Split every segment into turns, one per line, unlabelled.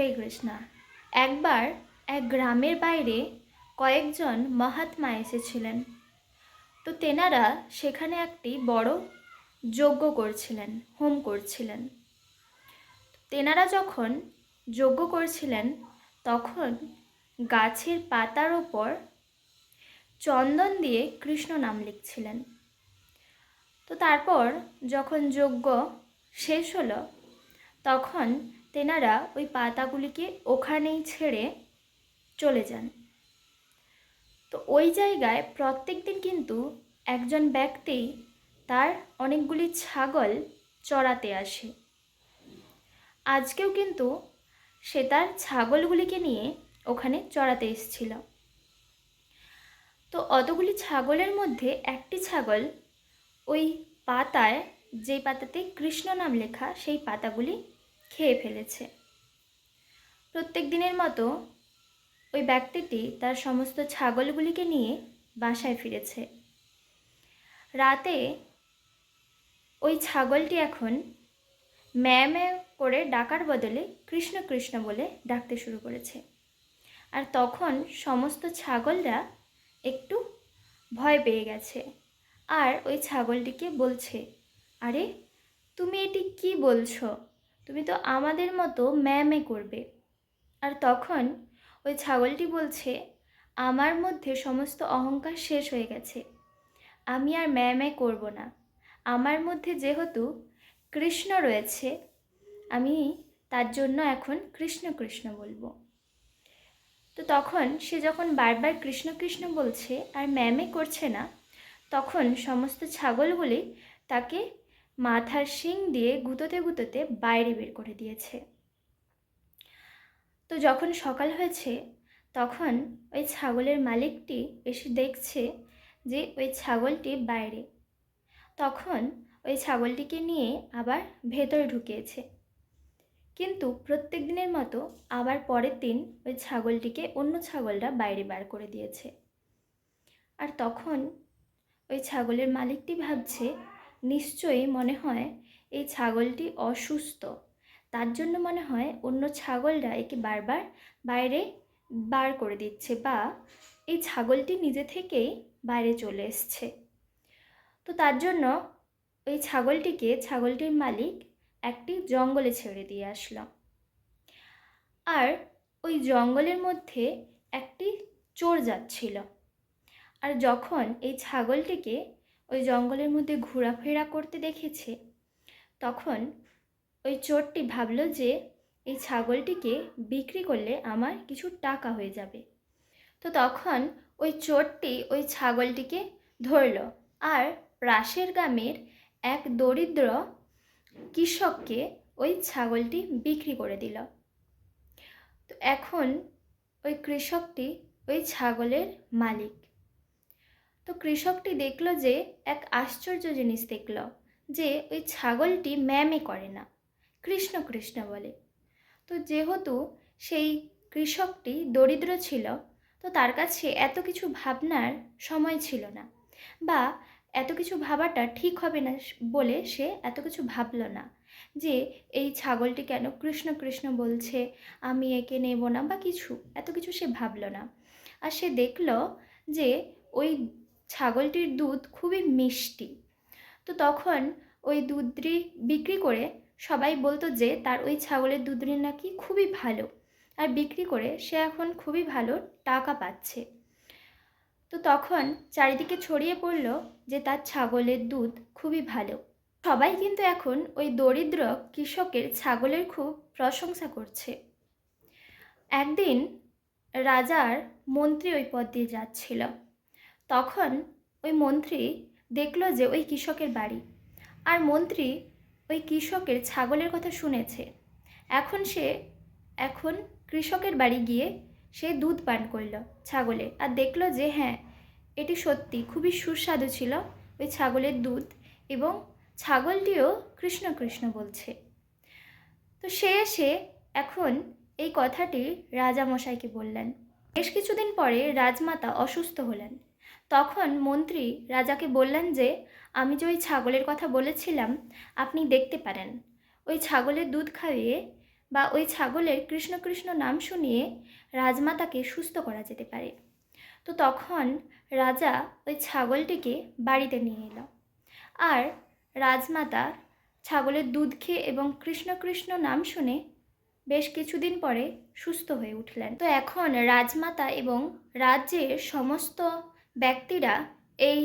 হরে কৃষ্ণা। একবার এক গ্রামের বাইরে কয়েকজন মহাত্মা এসেছিলেন। তো তেনারা সেখানে একটি বড় যজ্ঞ করছিলেন, হোম করছিলেন। তেনারা যখন যজ্ঞ করছিলেন তখন গাছের পাতার ওপর চন্দন দিয়ে কৃষ্ণ নাম লিখছিলেন। তো তারপর যখন যজ্ঞ শেষ হলো তখন তেনারা ওই পাতাগুলিকে ওখানেই ছেড়ে চলে যান। তো ওই জায়গায় প্রত্যেক দিন কিন্তু একজন ব্যক্তি তার অনেকগুলি ছাগল চড়াতে আসে। আজকেও কিন্তু সে তার ছাগলগুলিকে নিয়ে ওখানে চড়াতে এসেছিল। তো অতগুলি ছাগলের মধ্যে একটি ছাগল ওই পাতায়, যেই পাতাতে কৃষ্ণ নাম লেখা, সেই পাতাগুলি খেয়ে ফেলেছে। প্রত্যেক দিনের মতো ওই ব্যক্তিটি তার সমস্ত ছাগলগুলিকে নিয়ে বাসায় ফিরেছে। রাতে ওই ছাগলটি এখন ম্যাঁ ম্যাঁ করে ডাকার বদলে কৃষ্ণ কৃষ্ণ বলে ডাকতে শুরু করেছে। আর তখন সমস্ত ছাগলরা একটু ভয় পেয়ে গেছে আর ওই ছাগলটিকে বলছে, আরে তুমি এটি কি বলছো? তুমি তো আমাদের মতো ম্যাঁ ম্যাঁ করবে। আর তখন ওই ছাগলটি বলছে, আমার মধ্যে সমস্ত অহংকার শেষ হয়ে গেছে, আমি আর ম্যাঁ ম্যাঁ করব না। আমার মধ্যে যেহেতু কৃষ্ণ রয়েছে, আমি তার জন্য এখন কৃষ্ণ কৃষ্ণ বলবো। তো তখন সে যখন বারবার কৃষ্ণ কৃষ্ণ বলছে আর ম্যাঁ ম্যাঁ করছে না, তখন সমস্ত ছাগলগুলি তাকে মাথার শিং দিয়ে গুঁতোতে গুঁতোতে বাইরে বের করে দিয়েছে। তো যখন সকাল হয়েছে তখন ওই ছাগলের মালিকটি এসে দেখছে যে ওই ছাগলটি বাইরে। তখন ওই ছাগলটিকে নিয়ে আবার ভেতরে ঢুকিয়েছে। কিন্তু প্রত্যেক দিনের মতো আবার পরের দিন ওই ছাগলটিকে অন্য ছাগলরা বাইরে বার করে দিয়েছে। আর তখন ওই ছাগলের মালিকটি ভাবছে, নিশ্চয়ই মনে হয় এই ছাগলটি অসুস্থ, তার জন্য মনে হয় অন্য ছাগলরা একে বারবার বাইরে বার করে দিচ্ছে, বা এই ছাগলটি নিজে থেকেই বাইরে চলে এসছে। তো তার জন্য ওই ছাগলটির মালিক একটি জঙ্গলে ছেড়ে দিয়ে আসলো। আর ওই জঙ্গলের মধ্যে একটি চোর যাচ্ছিল। আর যখন এই ছাগলটিকে ওই জঙ্গলের মধ্যে ঘোরাফেরা করতে দেখেছে, তখন ওই চোরটি ভাবলো যে এই ছাগলটিকে বিক্রি করলে আমার কিছু টাকা হয়ে যাবে। তো তখন ওই চোরটি ওই ছাগলটিকে ধরল আর পাশের গ্রামের এক দরিদ্র কৃষককে ওই ছাগলটি বিক্রি করে দিল। তো এখন ওই কৃষকটি ওই ছাগলের মালিক। তো কৃষকটি দেখলো যে এক আশ্চর্য জিনিস দেখলো, যে ওই ছাগলটি ম্যামে করে না, কৃষ্ণ কৃষ্ণ বলে। তো যেহেতু সেই কৃষকটি দরিদ্র ছিল, তো তার কাছে এত কিছু ভাবনার সময় ছিল না, বা এত কিছু ভাবাটা ঠিক হবে না বলে সে এত কিছু ভাবলো না যে এই ছাগলটি কেন কৃষ্ণ কৃষ্ণ বলছে, আমি একে নেব না, বা কিছু এত কিছু সে ভাবলো না। আর সে দেখলো যে ওই ছাগলটির দুধ খুবই মিষ্টি। তো তখন ওই দুধটি বিক্রি করে সবাই বলতো যে তার ওই ছাগলের দুধটি নাকি খুবই ভালো, আর বিক্রি করে সে এখন খুবই ভালো টাকা পাচ্ছে। তো তখন চারিদিকে ছড়িয়ে পড়ল যে তার ছাগলের দুধ খুবই ভালো। সবাই কিন্তু এখন ওই দরিদ্র কৃষকের ছাগলের খুব প্রশংসা করছে। একদিন রাজার মন্ত্রী ওই পথ দিয়ে যাচ্ছিল। তখন ওই মন্ত্রী দেখলো যে ওই কৃষকের বাড়ি, আর মন্ত্রী ওই কৃষকের ছাগলের কথা শুনেছে। এখন কৃষকের বাড়ি গিয়ে সে দুধ পান করল ছাগলের, আর দেখলো যে হ্যাঁ, এটি সত্যি খুবই সুস্বাদু ছিল ওই ছাগলের দুধ, এবং ছাগলটিও কৃষ্ণ কৃষ্ণ বলছে। তো সে এসে এখন এই কথাটি রাজামশাইকে বললেন। বেশ কিছুদিন পরে রাজমাতা অসুস্থ হলেন। তখন মন্ত্রী রাজাকে বললেন যে আমি যে ওই ছাগলের কথা বলেছিলাম, আপনি দেখতে পারেন, ওই ছাগলের দুধ খাইয়ে বা ওই ছাগলের কৃষ্ণ কৃষ্ণ নাম শুনিয়ে রাজমাতাকে সুস্থ করা যেতে পারে। তো তখন রাজা ওই ছাগলটিকে বাড়িতে নিয়ে এলো, আর রাজমাতা ছাগলের দুধ খেয়ে এবং কৃষ্ণ কৃষ্ণ নাম শুনে বেশ কিছুদিন পরে সুস্থ হয়ে উঠলেন। তো এখন রাজমাতা এবং রাজ্যের সমস্ত ব্যক্তিরা এই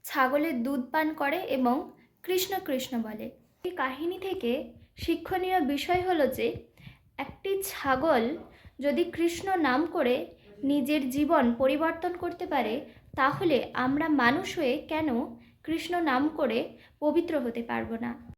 ছাগলের দুধ পান করে এবং কৃষ্ণ কৃষ্ণ বলে। এই কাহিনী থেকে শিক্ষণীয় বিষয় হলো যে একটি ছাগল যদি কৃষ্ণ নাম করে নিজের জীবন পরিবর্তন করতে পারে, তাহলে আমরা মানুষ হয়ে কেন কৃষ্ণ নাম করে পবিত্র হতে পারবো না।